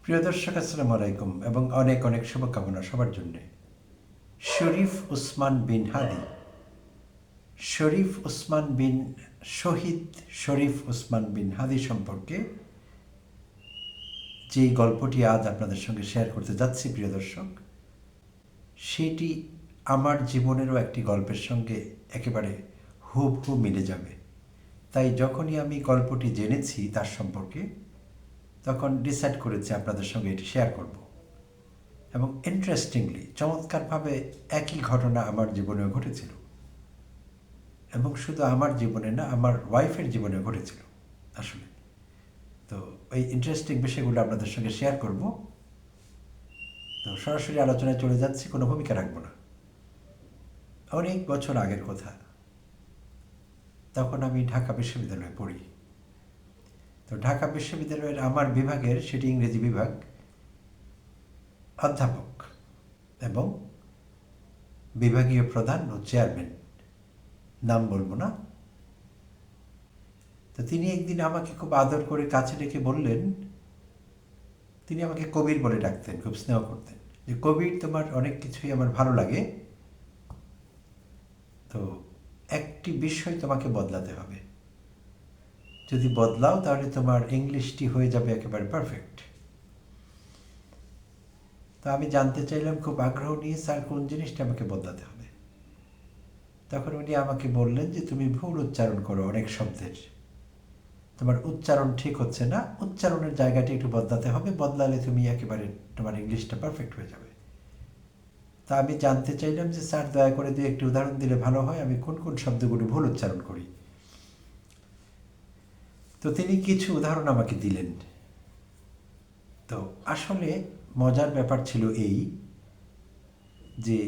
প্রিয় দর্শক, আসসালামু আলাইকুম এবং অনেক অনেক শুভকামনা সবার জন্যে। শরীফ উসমান বিন হাদি, শরীফ উসমান বিন শহীদ শরীফ উসমান বিন হাদি সম্পর্কে যে গল্পটি আজ আপনাদের সঙ্গে শেয়ার করতে যাচ্ছি প্রিয় দর্শক, সেটি আমার জীবনেরও একটি গল্পের সঙ্গে একেবারে হুবহু মিলে যাবে। তাই যখনই আমি গল্পটি জেনেছি তার সম্পর্কে, তখন ডিসাইড করেছি আপনাদের সঙ্গে এটি শেয়ার করব। এবং ইন্টারেস্টিংলি, চমৎকারভাবে একই ঘটনা আমার জীবনেও ঘটেছিল, এবং শুধু আমার জীবনে না, আমার ওয়াইফের জীবনেও ঘটেছিল আসলে। তো এই ইন্টারেস্টিং বিষয়গুলো আপনাদের সঙ্গে শেয়ার করব। তো সরাসরি আলোচনায় চলে যাচ্ছি, কোনো ভূমিকা রাখবো না। অনেক বছর আগের কথা, তখন আমি ঢাকা বিশ্ববিদ্যালয়ে পড়ি। তো ঢাকা বিশ্ববিদ্যালয়ের আমার বিভাগের, সেটি ইংরেজি বিভাগ, অধ্যাপক এবং বিভাগীয় প্রধান ও চেয়ারম্যান, নাম বলবো না, তো তিনি একদিন আমাকে খুব আদর করে কাছে ডেকে বললেন, তিনি আমাকে কবির বলে ডাকতেন, খুব স্নেহ করতেন, যে কবির, তোমার অনেক কিছুই আমার ভালো লাগে, তো একটি বিষয় তোমাকে বদলাতে হবে। যদি বদলাও তাহলে তোমার ইংলিশটি হয়ে যাবে একেবারে পারফেক্ট। তো আমি জানতে চাইলাম খুব আগ্রহ নিয়ে, স্যার কোন জিনিসটা আমাকে বদলাতে হবে? তখন উনি আমাকে বললেন যে তুমি ভুল উচ্চারণ করো অনেক শব্দের, তোমার উচ্চারণ ঠিক হচ্ছে না, উচ্চারণের জায়গাটি একটু বদলাতে হবে, বদলালে তুমি একেবারে তোমার ইংলিশটা পারফেক্ট হয়ে যাবে। তা আমি জানতে চাইলাম যে স্যার দয়া করে দিয়ে একটি উদাহরণ দিলে ভালো হয়, আমি কোন কোন শব্দগুলো ভুল উচ্চারণ করি। তো তিনি কিছু উদাহরণ আমাকে দিলেন। তো আসলে মজার ব্যাপার ছিল এই, যে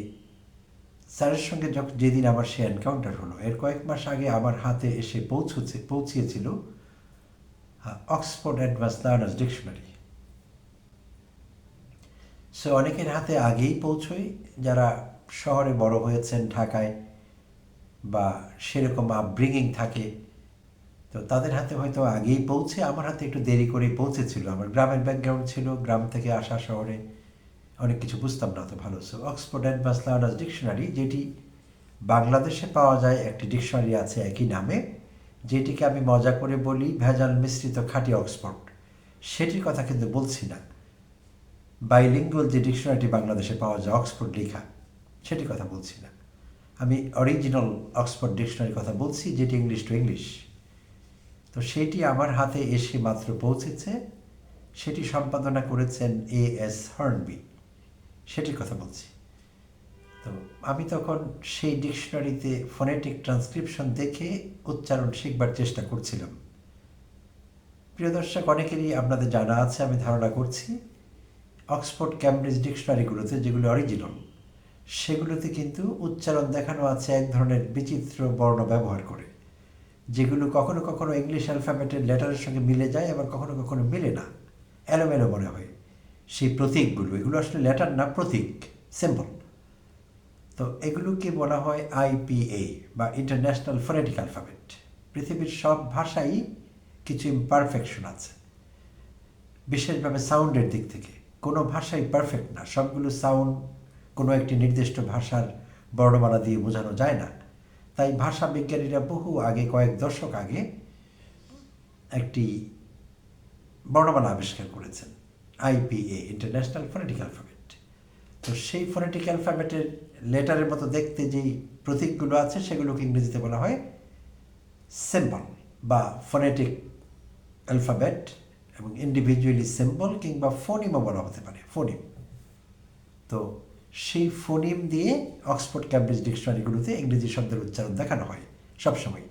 স্যারের সঙ্গে যেদিন আমার সে এনকাউন্টার হলো, এর কয়েক মাস আগে আমার হাতে এসে পৌঁছিয়েছিল Oxford advance learners dictionary. So অনেকের হাতে আগেই পৌঁছয়, যারা শহরে বড় হয়েছেন, ঢাকায়, বা সেরকম আপব্রিঙিং থাকে, তো তাদের হাতে হয়তো আগেই পৌঁছে। আমার হাতে একটু দেরি করেই পৌঁছেছিল, আমার গ্রামের ব্যাকগ্রাউন্ড ছিল, গ্রাম থেকে আসা শহরে অনেক কিছু বুঝতাম না তো ভালো। So Oxford advance learners dictionary, যেটি বাংলাদেশে পাওয়া যায়, একটি ডিকশনারি আছে একই নামে, যেটিকে আমি মজা করে বলি ভেজাল মিশ্রিত খাঁটি অক্সফোর্ড, সেটির কথা কিন্তু বলছি না। বাইলিঙ্গুয়াল যে ডিকশনারিটি বাংলাদেশে পাওয়া যায় অক্সফোর্ড লেখা, সেটির কথা বলছি না। আমি অরিজিনাল অক্সফোর্ড ডিকশনারির কথা বলছি, যেটি ইংলিশ টু ইংলিশ। তো সেটি আমার হাতে এসে মাত্র পৌঁছেছে, সেটি সম্পাদনা করেছেন A.S. হর্নবি, সেটির কথা বলছি। তো আমি তখন সেই ডিকশনারিতে ফোনেটিক ট্রান্সক্রিপশন দেখে উচ্চারণ শিখবার চেষ্টা করছিলাম। প্রিয় দর্শক, অনেকেরই আপনাদের জানা আছে, আমি ধারণা করছি, অক্সফোর্ড ক্যামব্রিজ ডিকশনারিগুলোতে, যেগুলো অরিজিনাল, সেগুলোতে কিন্তু উচ্চারণ দেখানো আছে এক ধরনের বিচিত্র বর্ণ ব্যবহার করে, যেগুলো কখনো কখনো ইংলিশ অ্যালফাবেটের লেটারের সঙ্গে মিলে যায়, আবার কখনো কখনো মিলে না, এলোমেলো মনে হয় সেই প্রতীকগুলো। এগুলো আসলে লেটার না, প্রতীক, সিম্বল। তো এগুলোকে বলা হয় IPA বা ইন্টারন্যাশনাল ফোনেটিক অ্যালফাবেট। পৃথিবীর সব ভাষাই কিছু ইমপারফেকশন আছে, বিশেষভাবে সাউন্ডের দিক থেকে। কোনো ভাষাই পারফেক্ট না, সবগুলো সাউন্ড কোনো একটি নির্দিষ্ট ভাষার বর্ণমালা দিয়ে বোঝানো যায় না। তাই ভাষা বিজ্ঞানীরা বহু আগে, কয়েক দশক আগে, একটি বর্ণমালা আবিষ্কার করেছেন, IPA, ইন্টারন্যাশনাল ফোনেটিক অ্যালফাবেট। তো সেই ফোনেটিক অ্যালফাবেটের লেটারের মতো দেখতে যেই প্রতীকগুলো আছে, সেগুলোকে ইংরেজিতে বলা হয় সিম্বল বা ফোনেটিক অ্যালফাবেট, এবং ইন্ডিভিজুয়ালি সিম্বল কিংবা ফোনিমও বলা হতে পারে, ফোনিম। তো সেই ফোনিম দিয়ে অক্সফোর্ড ক্যামব্রিজ ডিকশনারিগুলোতে ইংরেজি শব্দের উচ্চারণ দেখানো হয় সবসময়।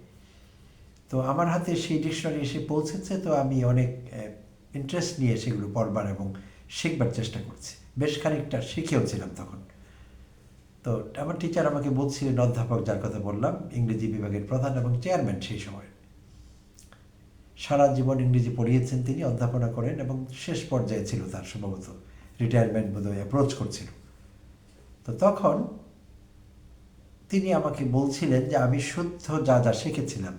তো আমার হাতে সেই ডিকশনারি এসে পৌঁছেছে, তো আমি অনেক ইন্টারেস্ট নিয়ে সেগুলো পড়বার এবং শিখবার চেষ্টা করছি। বেশ খানিকটা শিখেওছিলাম তখন। তো আমার টিচার আমাকে বলছিলেন, অধ্যাপক যার কথা বললাম, ইংরেজি বিভাগের প্রধান এবং চেয়ারম্যান সেই সময়, সারা জীবন ইংরেজি পড়িয়েছেন তিনি, অধ্যাপনা করেন, এবং শেষ পর্যায়ে ছিল তার সম্ভবত রিটায়ারমেন্ট বোধহয় অ্যাপ্রোচ করছিল। তো তখন তিনি আমাকে বলছিলেন যে আমি শুদ্ধ যা যা শিখেছিলাম,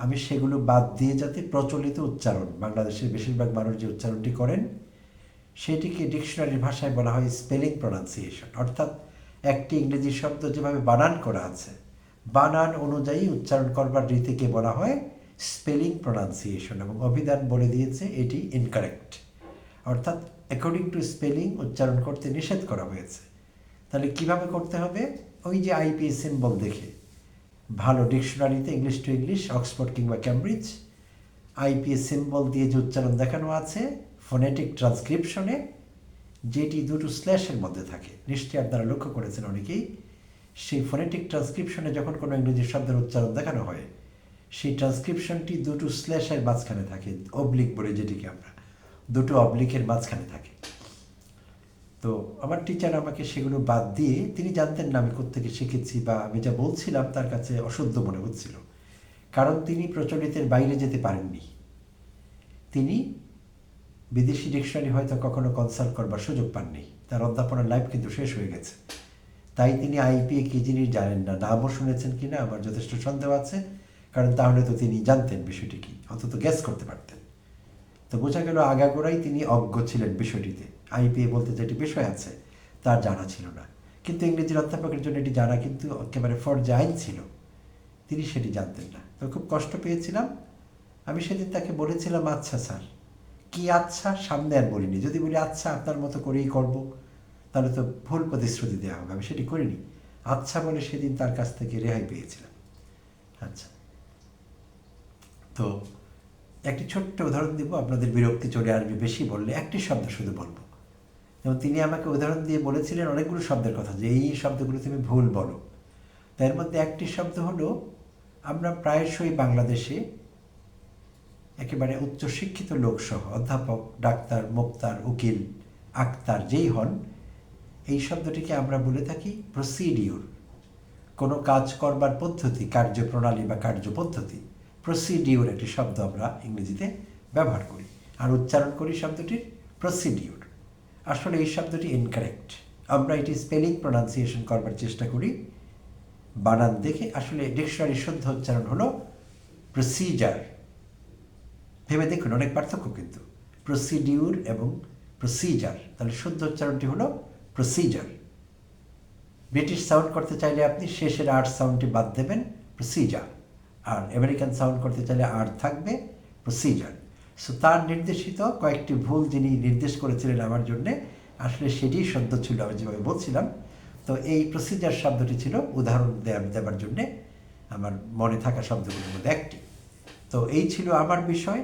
আমি সেগুলো বাদ দিয়ে যাতে প্রচলিত উচ্চারণ, বাংলাদেশের বেশিরভাগ মানুষ যে উচ্চারণটি করেন, সেটিকে ডিকশনারির ভাষায় বলা হয় স্পেলিং প্রোনাউন্সিয়েশন, অর্থাৎ একটি ইংরেজি শব্দ যেভাবে বানান করা আছে বানান অনুযায়ী উচ্চারণ করবার রীতিকে বলা হয় স্পেলিং প্রোনাউন্সিয়েশন, এবং অভিধান বলে দিয়েছে এটি ইনকারেক্ট, অর্থাৎ অ্যাকর্ডিং টু স্পেলিং উচ্চারণ করতে নিষেধ করা হয়েছে। তাহলে কিভাবে করতে হবে? ওই যে আইপি সিম্বল দেখে, ভালো ডিকশনারিতে ইংলিশ টু ইংলিশ, অক্সফোর্ড কিংবা ক্যামব্রিজ, আইপিএস সিম্বল দিয়ে যে উচ্চারণ দেখানো আছে ফোনেটিক ট্রান্সক্রিপশনে, যেটি দুটো স্ল্যাশের মধ্যে থাকে, নিশ্চয়ই আপনারা লক্ষ্য করেছেন অনেকেই। সেই ফোনেটিক ট্রান্সক্রিপশনে যখন কোনো ইংরেজি শব্দের উচ্চারণ দেখানো হয়, সেই ট্রান্সক্রিপশনটি দুটো স্ল্যাশের মাঝখানে থাকে, অবলিক বলে যেটিকে আমরা, দুটো অবলিকের মাঝখানে থাকে। তো আমার টিচার আমাকে সেগুলো বাদ দিয়ে, তিনি জানতেন না আমি কোত্থেকে শিখেছি বা আমি যা বলছিলাম তার কাছে অশুদ্ধ মনে হচ্ছিল, কারণ তিনি প্রচলিতের বাইরে যেতে পারেননি। তিনি বিদেশি ডিকশনারি হয়তো কখনো কনসাল্ট করবার সুযোগ পাননি, তার অধ্যাপনার লাইফ কিন্তু শেষ হয়ে গেছে। তাই তিনি আইপিএ কি জিনিস জানেন না, নামও শুনেছেন কিনা আমার যথেষ্ট সন্দেহ আছে, কারণ তাহলে তো তিনি জানতেন বিষয়টি কি, অন্তত গ্যাস করতে পারতেন। তো বোঝা গেল আগাগোড়াই তিনি অজ্ঞ ছিলেন বিষয়টিতে, আইপিএ বলতে যেটি বিষয় আছে তার জানা ছিল না। কিন্তু ইংরেজির অধ্যাপকের জন্য এটি জানা কিন্তু একেবারে ফরজে আইন ছিল, তিনি সেটি জানতেন না। তো খুব কষ্ট পেয়েছিলাম। আমি সেদিন তাকে বলেছিলাম, আচ্ছা স্যার, কি আচ্ছা সামনে আর বলিনি, যদি বলি আচ্ছা আপনার মতো করেই করব তাহলে তো ভুল প্রতিশ্রুতি দেওয়া হবে, আমি সেটি করিনি। আচ্ছা বলে সেদিন তার কাছ থেকে রেহাই পেয়েছিলাম। আচ্ছা, তো একটি ছোট্ট উদাহরণ দিব, আপনাদের বিরক্তি চলে আসবে বেশি বললে, একটি শব্দ শুধু বলবো। যেমন তিনি আমাকে উদাহরণ দিয়ে বলেছিলেন অনেকগুলো শব্দের কথা, যে এই শব্দগুলো তুমি ভুল বলো। তার মধ্যে একটি শব্দ হলো, আমরা প্রায়শই বাংলাদেশে একেবারে উচ্চশিক্ষিত লোকসহ, অধ্যাপক, ডাক্তার, মুক্তার, উকিল, আক্তার যেই হন, এই শব্দটিকে আমরা বলে থাকি প্রসিডিওর। কোনো কাজ করবার পদ্ধতি, কার্যপ্রণালী বা কার্যপদ্ধতি, প্রসিডিওর একটি শব্দ আমরা ইংরেজিতে ব্যবহার করি, আর উচ্চারণ করি শব্দটির প্রসিডিওর। আসলে এই শব্দটি ইনকারেক্ট, আমরা এটি স্পেলিং প্রোনাউন্সিয়েশন করবার চেষ্টা করি বানান দেখে। আসলে ডিকশনারির শুদ্ধ উচ্চারণ হলো প্রসিজার। ভেবে দেখুন, অনেক পার্থক্য কিন্তু, প্রসিডিউর এবং প্রসিজার। তাহলে শুদ্ধ উচ্চারণটি হলো প্রসিজার। ব্রিটিশ সাউন্ড করতে চাইলে আপনি শেষের আর সাউন্ডটি বাদ দেবেন, প্রসিজার। আর আমেরিকান সাউন্ড করতে চাইলে আর থাকবে, প্রসিজার। সো তার নির্দেশিত কয়েকটি ভুল যিনি নির্দেশ করেছিলেন আমার জন্যে, আসলে সেটিই সত্য ছিল আমি যেভাবে বলছিলাম। তো এই প্রসিজার শব্দটি ছিল উদাহরণ দেবার জন্যে আমার মনে থাকা শব্দগুলোর মধ্যে একটি। তো এই ছিল আমার বিষয়।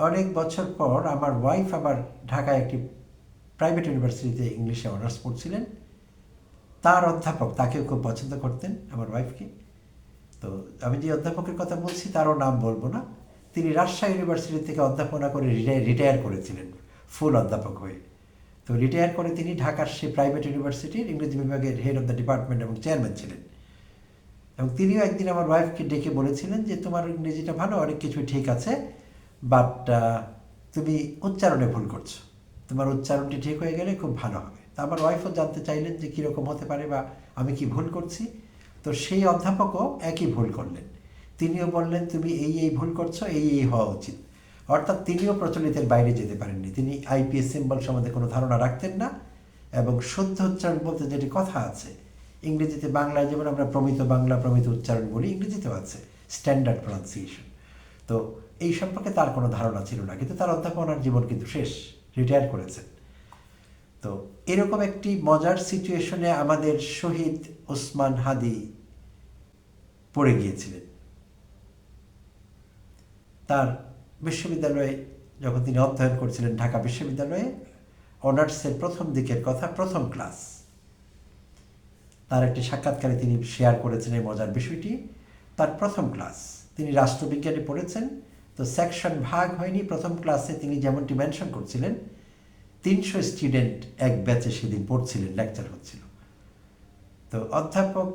অনেক বছর পর আমার ওয়াইফ আবার ঢাকায় একটি প্রাইভেট ইউনিভার্সিটিতে ইংলিশে অনার্স পড়ছিলেন। তার অধ্যাপক তাকেও খুব পছন্দ করতেন, আমার ওয়াইফকে। তো আমি যে অধ্যাপকের কথা বলছি তারও নাম বলবো না, তিনি রাজশাহী ইউনিভার্সিটি থেকে অধ্যাপনা করে রিটায়ার করেছিলেন ফুল অধ্যাপক হয়ে। তো রিটায়ার করে তিনি ঢাকার সে প্রাইভেট ইউনিভার্সিটির ইংরেজি বিভাগের হেড অফ দ্য ডিপার্টমেন্ট এবং চেয়ারম্যান ছিলেন। এবং তিনিও একদিন আমার ওয়াইফকে ডেকে বলেছিলেন যে তোমার ইংরেজিটা ভালো, অনেক কিছু ঠিক আছে, বাট তুমি উচ্চারণে ভুল করছো, তোমার উচ্চারণটি ঠিক হয়ে গেলে খুব ভালো হবে। তা আমার ওয়াইফও জানতে চাইলেন যে কীরকম হতে পারে বা আমি কি ভুল করছি। তো সেই অধ্যাপকও একই ভুল করলেন, তিনিও বললেন তুমি এই ভুল করছো, এই হওয়া উচিত। অর্থাৎ তিনিও প্রচলিতের বাইরে যেতে পারেননি, তিনি আইপিএস সিম্বল সম্বন্ধে কোনো ধারণা রাখতেন না, এবং শুদ্ধ উচ্চারণ বলতে যেটি কথা আছে ইংরেজিতে, বাংলায় যেমন আমরা প্রমিত বাংলা প্রমিত উচ্চারণ বলি, ইংরেজিতেও আছে স্ট্যান্ডার্ড প্রনাউন্সিয়েশন। তো এই সম্পর্কে তার কোনো ধারণা ছিল না, কিন্তু তার অধ্যাপনার জীবন কিন্তু শেষ, রিটায়ার করেছেন। তো এরকম একটি মজার সিচুয়েশনে আমাদের শহীদ ওসমান হাদি পড়ে গিয়েছিলেন। তার বিশ্ববিদ্যালয়ে যখন তিনি অধ্যয়ন করছিলেন, ঢাকা বিশ্ববিদ্যালয়ে অনার্সের প্রথম দিকের কথা, প্রথম ক্লাস, তার একটি সাক্ষাৎকারে তিনি শেয়ার করেছেন এই মজার বিষয়টি। তার প্রথম ক্লাস, তিনি রাষ্ট্রবিজ্ঞানে পড়েছেন, তো সেকশন ভাগ হয়নি। প্রথম ক্লাসে তিনি যেমনটি মেনশন করছিলেন, 300 স্টুডেন্ট এক ব্যাচে সেদিন পড়ছিলেন, লেকচার হচ্ছিল। তো অধ্যাপক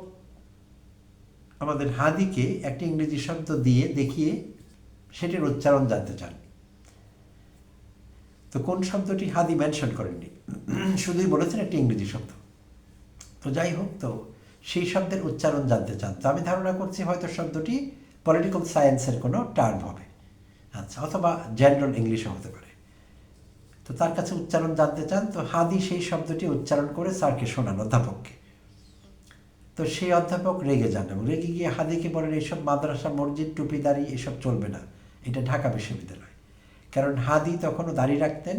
আমাদের হাদিকে একটি ইংরেজি শব্দ দিয়ে দেখিয়ে সেটির উচ্চারণ জানতে চান। তো কোন শব্দটি হাদি মেনশন করেননি, শুধুই বলেছেন একটি ইংরেজি শব্দ। তো যাই হোক, তো সেই শব্দের উচ্চারণ জানতে চান। তো আমি ধারণা করছি হয়তো শব্দটি পলিটিক্যাল সায়েন্সের কোনো টার্ম হবে, আচ্ছা, অথবা জেনারেল ইংলিশও হতে পারে। তো তার কাছে উচ্চারণ জানতে চান, তো হাদি সেই শব্দটি উচ্চারণ করে স্যারকে শোনান, অধ্যাপককে। তো সেই অধ্যাপক রেগে যান এবং রেগে গিয়ে হাদিকে বলেন, এইসব মাদ্রাসা, মসজিদ, টুপিদারি এসব চলবে না, এটা ঢাকা বিশ্ববিদ্যালয়। কারণ হাদি তখনও দাড়ি রাখতেন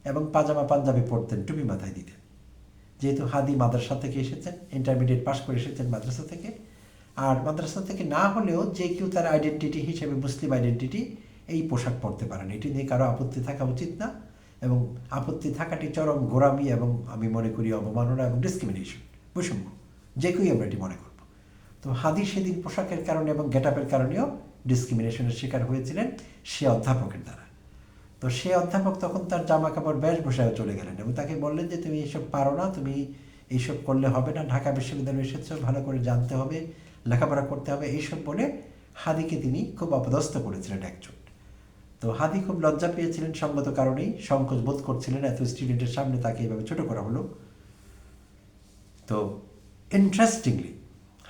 এবং পাজামা পাঞ্জাবি পরতেন, টুপি মাথায় দিতেন। যেহেতু হাদি মাদ্রাসা থেকে এসেছেন, ইন্টারমিডিয়েট পাস করে এসেছেন মাদ্রাসা থেকে, আর মাদ্রাসা থেকে না হলেও যে কেউ তার আইডেন্টিটি হিসেবে, মুসলিম আইডেন্টিটি, এই পোশাক পরতে পারেন। এটি নিয়ে কারো আপত্তি থাকা উচিত না, এবং আপত্তি থাকাটি চরম গোঁড়ামি এবং আমি মনে করি অবমাননা এবং ডিসক্রিমিনেশন, বৈষম্য, যে কেউই আমরা এটি মনে করব। তো হাদি সেদিন পোশাকের কারণে এবং গেট আপের কারণেও ডিসক্রিমিনেশনের শিকার হয়েছিলেন সে অধ্যাপকের দ্বারা। তো সে অধ্যাপক তখন তার জামা কাপড় বেশভূষায় চলে গেলেন এবং তাকে বললেন যে তুমি এইসব পারো না, তুমি এইসব করলে হবে না, ঢাকা বিশ্ববিদ্যালয়ে এসেছো, ভালো করে জানতে হবে, লেখাপড়া করতে হবে, এইসব বলে হাদিকে তিনি খুব অপদস্থ করেছিলেন একজন। তো হাদি খুব লজ্জা পেয়েছিলেন, সঙ্গত কারণেই সংকোচ বোধ করছিলেন, এত স্টুডেন্টের সামনে তাকে এইভাবে ছোট করা হলো। তো ইন্টারেস্টিংলি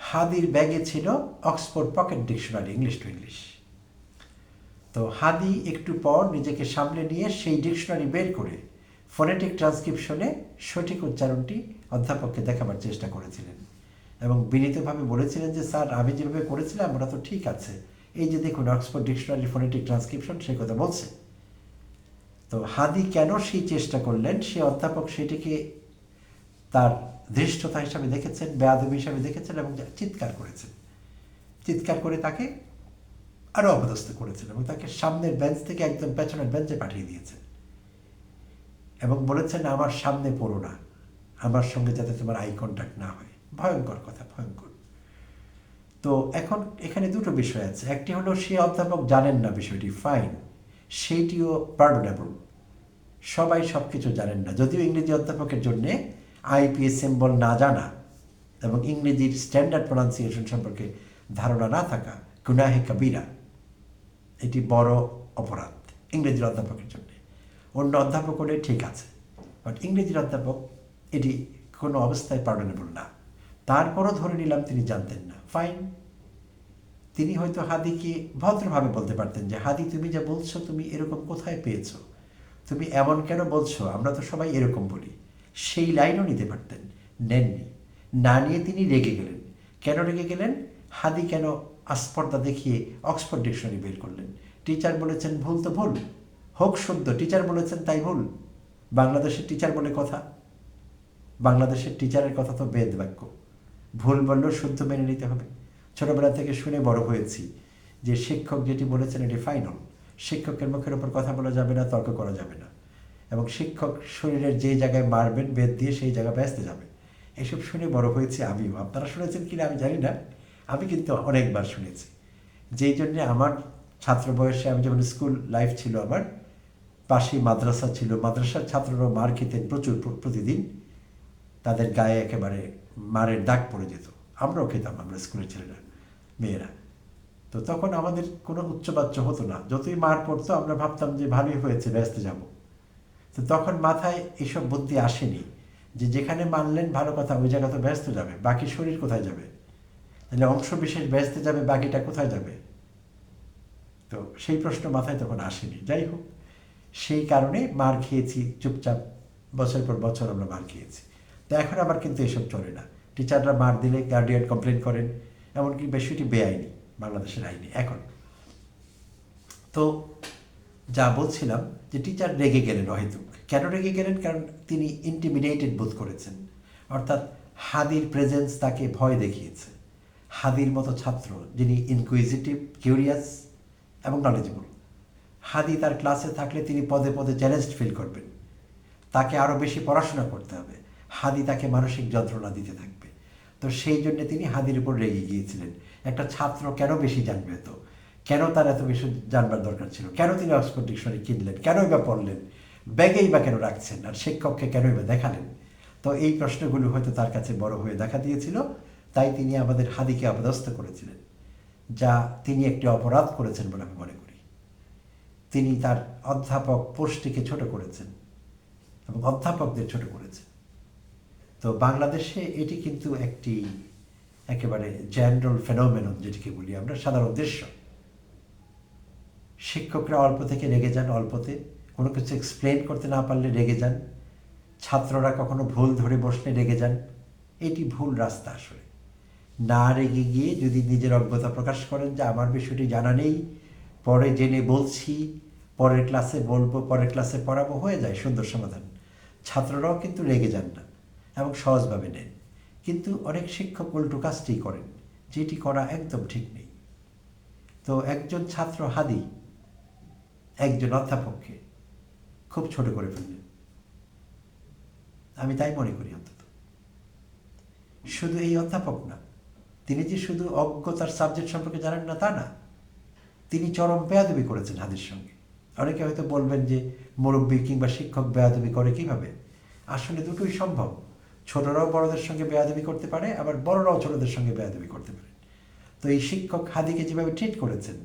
হাদির ব্যাগে ছিল Oxford pocket dictionary, English to English. তো হাদি একটু পর নিজেকে সামলে নিয়ে সেই ডিকশনারি বের করে ফোনেটিক ট্রান্সক্রিপশনে সঠিক উচ্চারণটি অধ্যাপককে দেখাবার চেষ্টা করেছিলেন এবং বিনীতভাবে বলেছিলেন যে স্যার, আমি যেভাবে করেছিলাম ওটা তো ঠিক আছে, এই যে দেখুন অক্সফোর্ড ডিকশনারি ফোনেটিক ট্রান্সক্রিপশন সে কথা বলছে। তো হাদি কেন সেই চেষ্টা করলেন, সে অধ্যাপক সেটিকে তার ধৃষ্টতা হিসাবে দেখেছেন, বেয়াদবি হিসাবে দেখেছেন এবং চিৎকার করেছেন। চিৎকার করে তাকে আরও অপদস্থ করেছেন এবং তাকে সামনের বেঞ্চ থেকে একদম পেছনের বেঞ্চে পাঠিয়ে দিয়েছেন এবং বলেছেন, আমার সামনে পড়ো না, আমার সঙ্গে যাতে তোমার আই কন্ট্যাক্ট না হয়। ভয়ঙ্কর কথা, ভয়ঙ্কর। তো এখন এখানে দুটো বিষয় আছে। একটি হলো সে অধ্যাপক জানেন না বিষয়টি, ফাইন, সেইটিও পার্ডনেবল। সবাই সব কিছু জানেন না, যদিও ইংরেজি অধ্যাপকের জন্যে আইপিএস সিম্বল না জানা এবং ইংরেজির স্ট্যান্ডার্ড প্রনাউন্সিয়েশন সম্পর্কে ধারণা না থাকা গুনাহে কাবিরা, এটি বড় অপরাধ ইংরেজির অধ্যাপকের জন্য। অন্য অধ্যাপক হলে ঠিক আছে, বাট ইংরেজির অধ্যাপক এটি কোনো অবস্থায় পার্ডনেবল না। তারপরও ধরে নিলাম তিনি জানতেন না, ফাইন। তিনি হয়তো হাদিকে ভদ্রভাবে বলতে পারতেন যে, হাদি তুমি যা বলছো তুমি এরকম কোথায় পেয়েছো, তুমি এমন কেন বলছো, আমরা তো সবাই এরকম বলি, সেই লাইনও নিতে পারতেন, নেননি। না নিয়ে তিনি রেগে গেলেন। কেন রেগে গেলেন? হাদি কেন আস্পর্ধা দেখিয়ে অক্সফোর্ড ডিকশনারি বের করলেন? টিচার বলেছেন ভুল তো ভুল, হোক শুদ্ধ, টিচার বলেছেন তাই ভুল। বাংলাদেশের টিচার বলে কথা, বাংলাদেশের টিচারের কথা তো বেদ বাক্য, ভুল বললেও শুদ্ধ মেনে নিতে হবে। ছোটবেলা থেকে শুনে বড় হয়েছি যে শিক্ষক যেটি বলেছেন এটি ফাইনাল, শিক্ষকের মুখের ওপর কথা বলা যাবে না, তর্ক করা যাবে না, এবং শিক্ষক শরীরের যে জায়গায় মারবেন বেদ দিয়ে সেই জায়গায় ব্যস্ত যাবে। এসব শুনে বড় হয়েছি আমিও। আপনারা শুনেছেন কিনা আমি জানি না, আমি কিন্তু অনেকবার শুনেছি। যেই জন্যে আমার ছাত্র বয়সে, আমি যখন স্কুল লাইফ ছিল, আমার পাশেই মাদ্রাসা ছিল, মাদ্রাসার ছাত্ররাও মার খেতেন প্রচুর, প্রতিদিন তাদের গায়ে একেবারে মারের দাগ পড়ে যেত, আমরাও খেতাম, আমরা স্কুলের ছেলেরা মেয়েরা। তো তখন আমাদের কোনো উচ্চবাচ্য হতো না, যতই মার পড়তো আমরা ভাবতাম যে ভালোই হয়েছে, ব্যস্ত যাব। তো তখন মাথায় এসব বুদ্ধি আসেনি যে যেখানে মানলেন ভালো কথা, ওই জায়গা তো ব্যস্ত যাবে, বাকি শরীর কোথায় যাবে? তাহলে অংশ বিশেষ ব্যস্ত যাবে, বাকিটা কোথায় যাবে? তো সেই প্রশ্ন মাথায় তখন আসেনি। যাই হোক, সেই কারণে মার খেয়েছি চুপচাপ, বছর পর বছর আমরা মার খেয়েছি। তো এখন আবার কিন্তু এসব চলে না। টিচাররা মার দিলে গার্ডিয়ান কমপ্লেন করেন, এমনকি বিষয়টি বেআইনি বাংলাদেশের আইনে এখন। তো যা বলছিলাম যে টিচার রেগে গেলেন অহেতুক। কেন রেগে গেলেন? কারণ তিনি ইন্টিমিডেটেড বোধ করেছেন, অর্থাৎ হাদির প্রেজেন্স তাকে ভয় দেখিয়েছে। হাদির মতো ছাত্র যিনি ইনকুইজিটিভ, কিউরিয়াস এবং নলেজেবল, হাদি তার ক্লাসে থাকলে তিনি পদে পদে চ্যালেঞ্জড ফিল করবেন, তাকে আরও বেশি পড়াশোনা করতে হবে, হাদি তাকে মানসিক যন্ত্রণা দিতে থাকবে। তো সেই জন্য তিনি হাদির উপর রেগে গিয়েছিলেন। একটা ছাত্র কেন বেশি জানবে, তো কেন তার এত বেশি জানবার দরকার ছিল? কেন তিনি অক্সফোর্ড ডিকশনারি কিনলেন? কেনই বা পড়লেন? ব্যাগেই বা কেন রাখছেন? আর শিক্ষককে কেনই বা দেখালেন? তো এই প্রশ্নগুলো হয়তো তার কাছে বড় হয়ে দেখা দিয়েছিল, তাই তিনি আমাদের হাদিকে অপদস্থ করেছিলেন, যা তিনি একটি অপরাধ করেছেন বলে আমি মনে করি। তিনি তার অধ্যাপক পোস্টটিকে ছোট করেছেন এবং অধ্যাপকদের ছোট করেছেন। তো বাংলাদেশে এটি কিন্তু একটি একেবারে জেনারেল ফেনোমেনন, যেটিকে বলি আমরা, সাধারণ দৃশ্য। শিক্ষকরা অল্প থেকে রেগে যান অল্পতে, কোনো কিছু এক্সপ্লেন করতে না পারলে রেগে যান, ছাত্ররা কখনো ভুল ধরে বসলে রেগে যান। এটি ভুল রাস্তা আসলে। না রেগে গিয়ে যদি নিজের অজ্ঞতা প্রকাশ করেন যে আমার বিষয়টি জানা নেই, পরে জেনে বলছি, পরের ক্লাসে বলবো, পরের ক্লাসে পড়াবো, হয়ে যায় সুন্দর সমাধান। ছাত্ররাও কিন্তু রেগে যান না এবং সহজভাবে নেন। কিন্তু অনেক শিক্ষক উল্টো কাজটি করেন, যেটি করা একদম ঠিক নেই। তো একজন ছাত্র হাদি একজন অধ্যাপককে খুব ছোট করে ফেললেন, আমি তাই মনে করি। অন্তত শুধু এই অধ্যাপক না, তিনি যে শুধু অজ্ঞতার সাবজেক্ট সম্পর্কে জানেন না তা না, তিনি চরম বেয়াদবি করেছেন হাদির সঙ্গে। অনেকে হয়তো বলবেন যে মুরব্বী কিংবা শিক্ষক বেয়াদবি করে কিভাবে? আসলে দুটোই সম্ভব। ছোটরাও বড়দের সঙ্গে বেয়াদবি করতে পারে, আবার বড়রাও ছোটদের সঙ্গে বেয়াদবি করতে পারে। তো এই শিক্ষক হাদিকে যেভাবে ট্রিট করেছেন,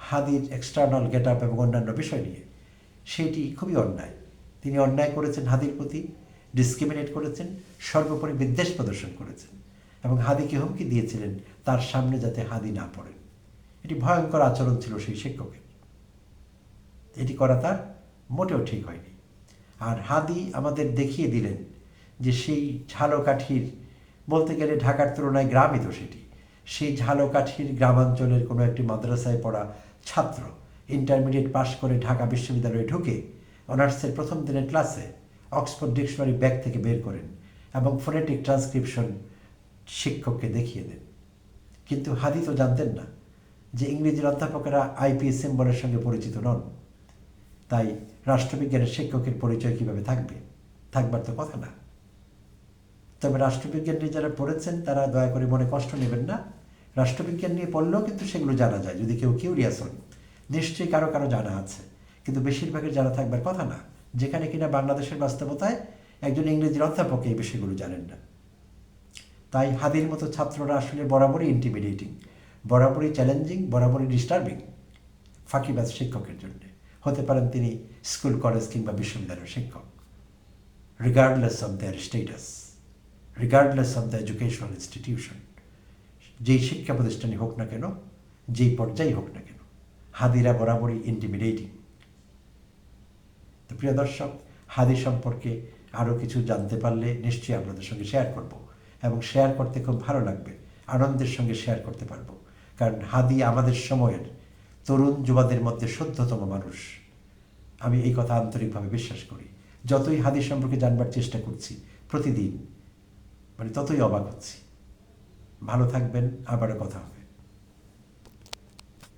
হাদির এক্সটার্নাল গেট আপ এবং অন্যান্য বিষয় নিয়ে, সেটি খুবই অন্যায়। তিনি অন্যায় করেছেন হাদির প্রতি, ডিসক্রিমিনেট করেছেন, সর্বোপরি বিদ্বেষ প্রদর্শন করেছেন এবং হাদিকে হুমকি দিয়েছিলেন তার সামনে যাতে হাদি না পড়েন। এটি ভয়ঙ্কর আচরণ ছিল সেই শিক্ষকের। এটি করা তার মোটেও ঠিক হয়নি। আর হাদি আমাদের দেখিয়ে দিলেন যে সেই ঝালকাঠির, বলতে গেলে ঢাকার তুলনায় গ্রামই তো সেটি, সেই ঝালকাঠির গ্রামাঞ্চলের কোনো একটি মাদ্রাসায় পড়া ছাত্র ইন্টারমিডিয়েট পাশ করে ঢাকা বিশ্ববিদ্যালয়ে ঢুকে অনার্সের প্রথম দিনের ক্লাসে অক্সফোর্ড ডিকশনারি ব্যাগ থেকে বের করেন এবং ফোনেটিক ট্রান্সক্রিপশন শিক্ষককে দেখিয়ে দেন। কিন্তু হাদি তো জানতেন না যে ইংরেজির অধ্যাপকেরা আইপিএস সিম্বলের সঙ্গে পরিচিত নন। তাই রাষ্ট্রবিজ্ঞানের শিক্ষকের পরিচয় কিভাবে থাকবে? থাকবার তো কথা না। তবে রাষ্ট্রবিজ্ঞান নিয়ে যারা পড়েছেন তারা দয়া করে মনে কষ্ট নেবেন না। রাষ্ট্রবিজ্ঞান নিয়ে পড়লেও কিন্তু সেগুলো জানা যায়, যদি কেউ কিউরিয়াস হন। নিশ্চয়ই কারো কারো জানা আছে, কিন্তু বেশিরভাগের জানা থাকবার কথা না, যেখানে কিনা বাংলাদেশের বাস্তবতায় একজন ইংরেজির অধ্যাপক এই বিষয়গুলো জানেন না। তাই হাদির মতো ছাত্ররা আসলে বরাবরই ইন্টিমিডেটিং, বরাবরই চ্যালেঞ্জিং, বরাবরই ডিস্টার্বিং ফাঁকিবাজ শিক্ষকের জন্য। হতে পারেন তিনি স্কুল, কলেজ কিংবা বিশ্ববিদ্যালয়ের শিক্ষক, regardless of their status, regardless of the educational institution. যেই শিক্ষা প্রতিষ্ঠানই হোক না কেন, যেই পর্যায়ে হোক না কেন, হাদিরা বরাবরই ইন্টিমিডেটিং। তো প্রিয় দর্শক, হাদি সম্পর্কে আরও কিছু জানতে পারলে নিশ্চয়ই আপনাদের সঙ্গে শেয়ার করব, এবং শেয়ার করতে খুব ভালো লাগবে, আনন্দের সঙ্গে শেয়ার করতে পারবো। কারণ হাদি আমাদের সময়ের তরুণ যুবাদের মধ্যে শুদ্ধতম মানুষ। আমি এই কথা আন্তরিকভাবে বিশ্বাস করি। যতই হাদি সম্পর্কে জানবার চেষ্টা করছি প্রতিদিন, ততই অবাক হচ্ছি। ভালো থাকবেন, আবারও কথা হবে।